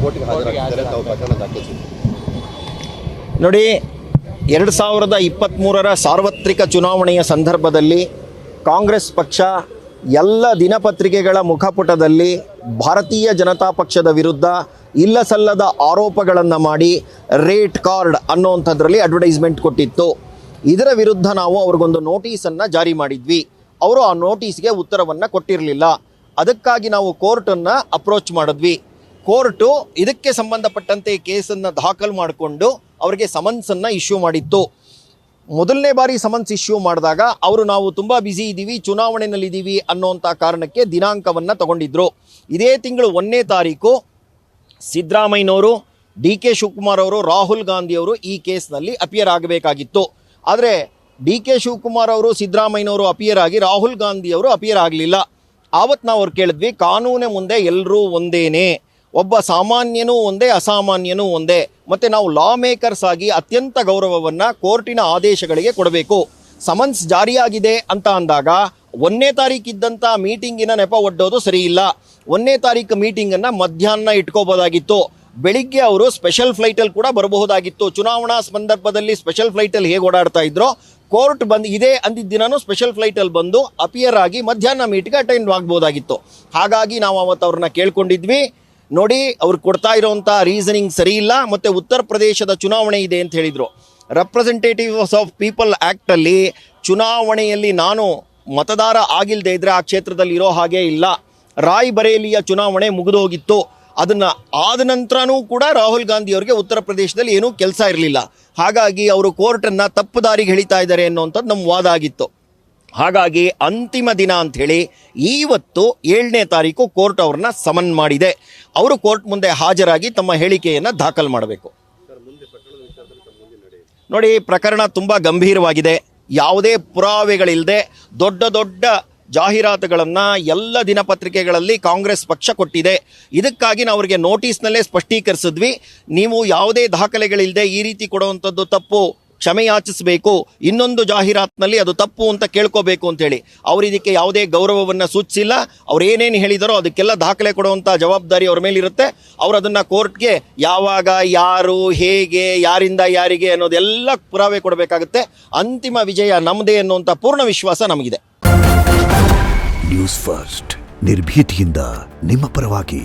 ಕೋರ್ಟ್ಗೆ ಹಾಜರಾಗಿದ್ದಾರೆ. ತಾವು ಪ್ರಕರಣ ದಾಖಲಿಸಿದ್ದಾರೆ. ನೋಡಿ, 2023 ಸಾರ್ವತ್ರಿಕ ಚುನಾವಣೆಯ ಸಂದರ್ಭದಲ್ಲಿ ಕಾಂಗ್ರೆಸ್ ಪಕ್ಷ ಎಲ್ಲ ದಿನಪತ್ರಿಕೆಗಳ ಮುಖಪುಟದಲ್ಲಿ ಭಾರತೀಯ ಜನತಾ ಪಕ್ಷದ ವಿರುದ್ಧ ಇಲ್ಲಸಲ್ಲದ ಆರೋಪಗಳನ್ನು ಮಾಡಿ ರೇಟ್ ಕಾರ್ಡ್ ಅನ್ನೋವಂಥದ್ರಲ್ಲಿ ಅಡ್ವರ್ಟೈಸ್ಮೆಂಟ್ ಕೊಟ್ಟಿತ್ತು. ಇದರ ವಿರುದ್ಧ ನಾವು ಅವ್ರಿಗೊಂದು ನೋಟಿಸನ್ನು ಜಾರಿ ಮಾಡಿದ್ವಿ. ಅವರು ಆ ನೋಟಿಸ್ಗೆ ಉತ್ತರವನ್ನು ಕೊಟ್ಟಿರಲಿಲ್ಲ. ಅದಕ್ಕಾಗಿ ನಾವು ಕೋರ್ಟನ್ನು ಅಪ್ರೋಚ್ ಮಾಡಿದ್ವಿ. ಕೋರ್ಟು ಇದಕ್ಕೆ ಸಂಬಂಧಪಟ್ಟಂತೆ ಕೇಸನ್ನು ದಾಖಲು ಮಾಡಿಕೊಂಡು ಅವರಿಗೆ ಸಮನ್ಸನ್ನು ಇಶ್ಯೂ ಮಾಡಿತ್ತು. ಮೊದಲನೇ ಬಾರಿ ಸಮನ್ಸ್ ಇಶ್ಯೂ ಮಾಡಿದಾಗ ಅವರು ನಾವು ತುಂಬ ಬ್ಯುಸಿ ಇದ್ದೀವಿ, ಚುನಾವಣೆಯಲ್ಲಿದ್ದೀವಿ ಅನ್ನೋಂಥ ಕಾರಣಕ್ಕೆ ದಿನಾಂಕವನ್ನು ತಗೊಂಡಿದ್ರು. ಇದೇ ತಿಂಗಳು 1ನೇ ತಾರೀಕು ಸಿದ್ದರಾಮಯ್ಯನವರು, DK ಶಿವಕುಮಾರ್ ಅವರು, ರಾಹುಲ್ ಗಾಂಧಿಯವರು ಈ ಕೇಸ್ನಲ್ಲಿ ಅಪಿಯರ್ ಆಗಬೇಕಾಗಿತ್ತು. ಆದರೆ DK ಶಿವಕುಮಾರ್ ಅವರು, ಸಿದ್ದರಾಮಯ್ಯನವರು ಅಪಿಯರ್ ಆಗಿ ರಾಹುಲ್ ಗಾಂಧಿಯವರು ಅಪಿಯರ್ ಆಗಲಿಲ್ಲ. ಆವತ್ತು ನಾವು ಅವ್ರು ಕೇಳಿದ್ವಿ, ಕಾನೂನಿನ ಮುಂದೆ ಎಲ್ಲರೂ ಒಂದೇನೇ, ಒಬ್ಬ ಸಾಮಾನ್ಯನೂ ಒಂದೇ, ಅಸಾಮಾನ್ಯನೂ ಒಂದೇ, ಮತ್ತು ನಾವು ಲಾ ಮೇಕರ್ಸ್ ಆಗಿ ಅತ್ಯಂತ ಗೌರವವನ್ನು ಕೋರ್ಟಿನ ಆದೇಶಗಳಿಗೆ ಕೊಡಬೇಕು. ಸಮನ್ಸ್ ಜಾರಿಯಾಗಿದೆ ಅಂತ ಅಂದಾಗ 1ನೇ ತಾರೀಕಿದ್ದಂಥ ಮೀಟಿಂಗಿನ ನೆಪ ಒಡ್ಡೋದು ಸರಿ ಇಲ್ಲ. 1ನೇ ತಾರೀಕು ಮೀಟಿಂಗನ್ನು ಮಧ್ಯಾಹ್ನ ಇಟ್ಕೋಬೋದಾಗಿತ್ತು. ಬೆಳಿಗ್ಗೆ ಅವರು ಸ್ಪೆಷಲ್ ಫ್ಲೈಟಲ್ಲಿ ಕೂಡ ಬರಬಹುದಾಗಿತ್ತು. ಚುನಾವಣಾ ಸಂದರ್ಭದಲ್ಲಿ ಸ್ಪೆಷಲ್ ಫ್ಲೈಟಲ್ಲಿ ಹೇಗೆ ಓಡಾಡ್ತಾ ಇದ್ರೋ, ಕೋರ್ಟ್ ಬಂದು ಇದೇ ಅಂದಿದ್ದ ದಿನವೂ ಸ್ಪೆಷಲ್ ಫ್ಲೈಟಲ್ಲಿ ಬಂದು ಅಪಿಯರ್ ಆಗಿ ಮಧ್ಯಾಹ್ನ ಮೀಟಿಂಗ್ ಅಟೆಂಡ್ ಆಗ್ಬೋದಾಗಿತ್ತು. ಹಾಗಾಗಿ ನಾವು ಅವತ್ತು ಅವ್ರನ್ನ ಕೇಳ್ಕೊಂಡಿದ್ವಿ, ನೋಡಿ ಅವ್ರು ಕೊಡ್ತಾ ಇರೋವಂಥ ರೀಸನಿಂಗ್ ಸರಿ ಇಲ್ಲ, ಮತ್ತು ಉತ್ತರ ಪ್ರದೇಶದ ಚುನಾವಣೆ ಇದೆ ಅಂತ ಹೇಳಿದರು. ರೆಪ್ರೆಸೆಂಟೇಟಿವ್ಸ್ ಆಫ್ ಪೀಪಲ್ ಆ್ಯಕ್ಟಲ್ಲಿ ಚುನಾವಣೆಯಲ್ಲಿ ನಾನು ಮತದಾರ ಆಗಿಲ್ಲದೆ ಇದ್ದರೆ ಆ ಕ್ಷೇತ್ರದಲ್ಲಿ ಇರೋ ಹಾಗೆ ಇಲ್ಲ. ರಾಯ್ಬರೇಲಿಯ ಚುನಾವಣೆ ಮುಗಿದೋಗಿತ್ತು. ಅದನ್ನು ಆದ ನಂತರನೂ ಕೂಡ ರಾಹುಲ್ ಗಾಂಧಿ ಅವರಿಗೆ ಉತ್ತರ ಪ್ರದೇಶದಲ್ಲಿ ಏನೂ ಕೆಲಸ ಇರಲಿಲ್ಲ. ಹಾಗಾಗಿ ಅವರು ಕೋರ್ಟನ್ನು ತಪ್ಪು ದಾರಿಗೆ ಎಳಿತಾ ಇದ್ದಾರೆ ಅನ್ನೋಂಥದ್ದು ನಮ್ಮ ವಾದ ಆಗಿತ್ತು. ಹಾಗಾಗಿ ಅಂತಿಮ ದಿನ ಅಂಥೇಳಿ ಇವತ್ತು 7ನೇ ತಾರೀಕು ಕೋರ್ಟ್ ಅವ್ರನ್ನ ಸಮನ್ ಮಾಡಿದೆ. ಅವರು ಕೋರ್ಟ್ ಮುಂದೆ ಹಾಜರಾಗಿ ತಮ್ಮ ಹೇಳಿಕೆಯನ್ನು ದಾಖಲು ಮಾಡಬೇಕು. ನೋಡಿ, ಪ್ರಕರಣ ತುಂಬ ಗಂಭೀರವಾಗಿದೆ. ಯಾವುದೇ ಪುರಾವೆಗಳಿಲ್ಲದೆ ದೊಡ್ಡ ದೊಡ್ಡ ಜಾಹೀರಾತುಗಳನ್ನು ಎಲ್ಲ ದಿನಪತ್ರಿಕೆಗಳಲ್ಲಿ ಕಾಂಗ್ರೆಸ್ ಪಕ್ಷ ಕೊಟ್ಟಿದೆ. ಇದಕ್ಕಾಗಿ ನಾವು ಅವರಿಗೆ ನೋಟಿಸ್ನಲ್ಲೇ ಸ್ಪಷ್ಟೀಕರಿಸಿದ್ವಿ, ನೀವು ಯಾವುದೇ ದಾಖಲೆಗಳಿಲ್ಲದೆ ಈ ರೀತಿ ಕೊಡುವಂಥದ್ದು ತಪ್ಪು, ಕ್ಷಮೆ ಯಾಚಿಸಬೇಕು, ಇನ್ನೊಂದು ಜಾಹೀರಾತಿನಲ್ಲಿ ಅದು ತಪ್ಪು ಅಂತ ಕೇಳ್ಕೋಬೇಕು ಅಂತೇಳಿ. ಅವರು ಇದಕ್ಕೆ ಯಾವುದೇ ಗೌರವವನ್ನು ಸೂಚಿಸಿಲ್ಲ. ಅವ್ರು ಏನೇನು ಹೇಳಿದಾರೋ ಅದಕ್ಕೆಲ್ಲ ದಾಖಲೆ ಕೊಡುವಂಥ ಜವಾಬ್ದಾರಿ ಅವ್ರ ಮೇಲಿರುತ್ತೆ. ಅವರು ಅದನ್ನು ಕೋರ್ಟ್ಗೆ ಯಾವಾಗ, ಯಾರು, ಹೇಗೆ, ಯಾರಿಂದ ಯಾರಿಗೆ ಅನ್ನೋದೆಲ್ಲ ಪುರಾವೆ ಕೊಡಬೇಕಾಗುತ್ತೆ. ಅಂತಿಮ ವಿಜಯ ನಮ್ಮದೇ ಅನ್ನುವಂಥ ಪೂರ್ಣ ವಿಶ್ವಾಸ ನಮಗಿದೆ. ನ್ಯೂಸ್ ಫಸ್ಟ್, ನಿರ್ಭೀತಿಯಿಂದ ನಿಮ್ಮ ಪರವಾಗಿ.